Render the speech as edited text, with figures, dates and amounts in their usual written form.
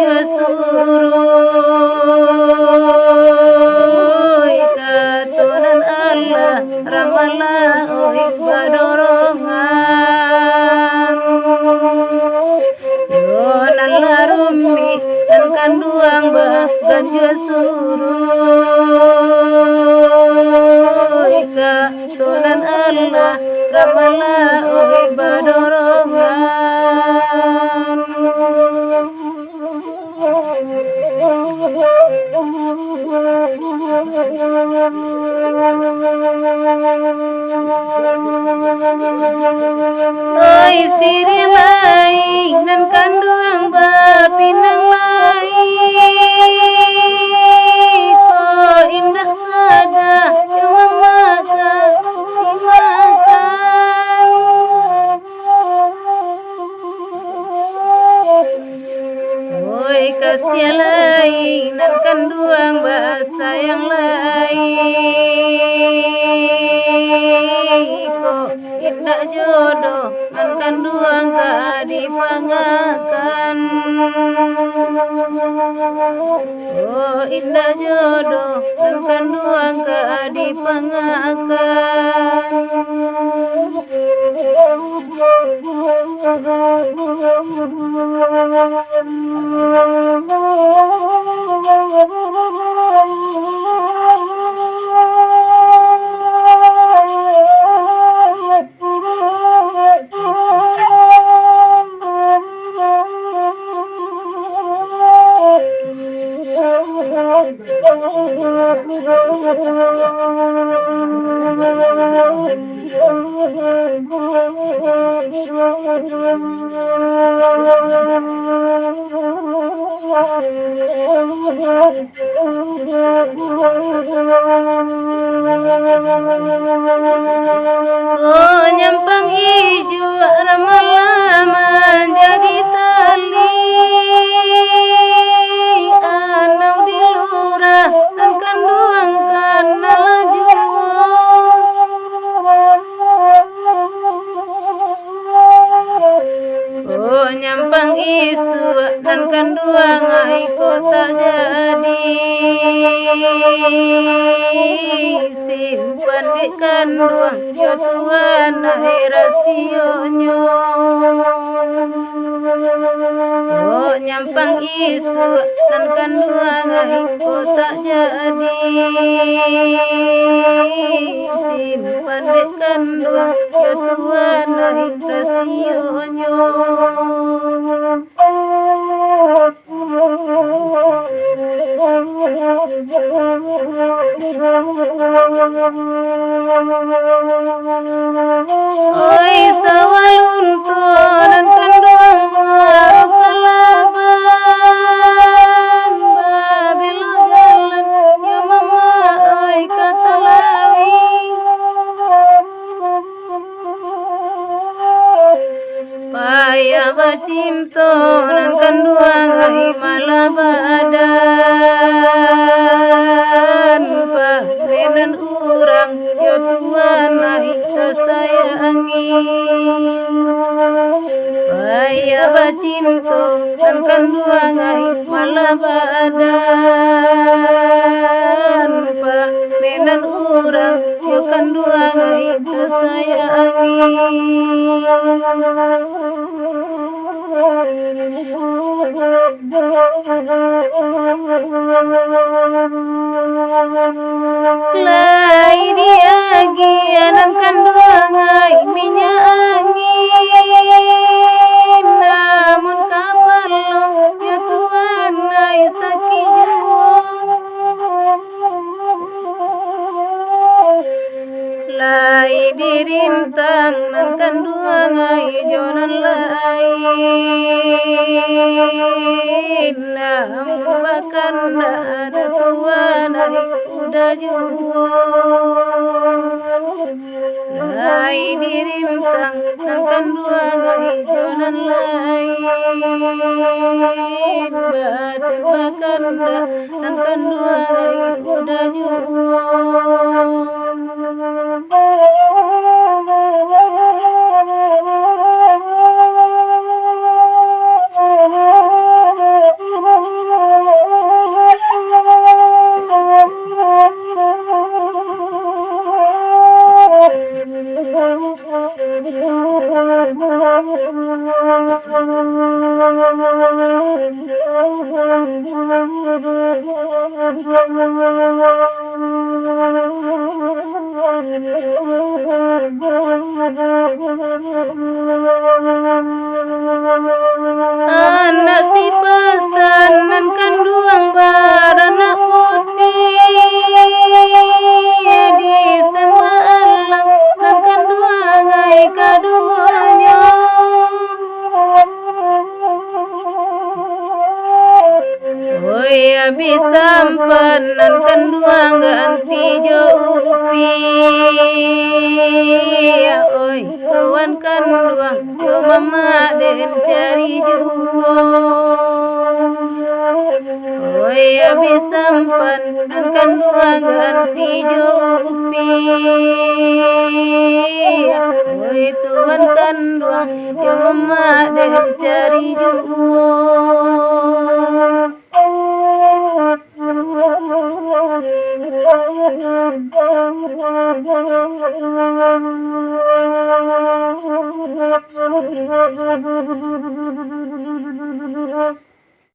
ganjo suruh katonan Allah ramala oi badorongan yonan larumi dan kanduang ba ganjo suruh katonan Allah ramala oi badorongan oi siri lai nan kanduang ba pinang lai ko indah sada yang maka dimakan oi kasih lai nan kanduang ba sayang lai ko indah jodoh nan kanduang ka dipangakan oh indah jodoh nan kanduang ka dipangakan oh nyampang ijo ramalaman jadi tali anau di lurah dan kanduang kana oh nyampang isu dan kanduang ai kota jadi simpan di kanduang yo tuan ai rasionyo oh nyampang isu dan kanduang ai kota jadi simpan di kanduang yo tuan ai rasionyo oi sawalun tonan kanduang baru kalaban babilo jalan ya mama oi katalawi paya bacinto nan kanduang ai malabadan pa menan urang yo tuan ai sayangi paya bacinto nan kanduang ai malabadan pa menan urang yo kanduang ai sayangi lai diagi anan kanduang ai minyak angin namun kapal lo ya tuan ai sakijo lai dirintang nan kanduang ai jonan lain namun makan ada tuan ai udah juo lai dirintang nan kanduang ai jonan lain batin makan nan kanduang ai udah juo Anak si pesanan kanduang baranak putih di semalam nan kanduang ai kaduanya. Oi abis sampanan kanduang ganti jopi. Oi kawan kanduang yo mama den cari juo. Oi abis sampanan kanduang ganti jopi. Oi tuan kanduang yo mama den cari juo.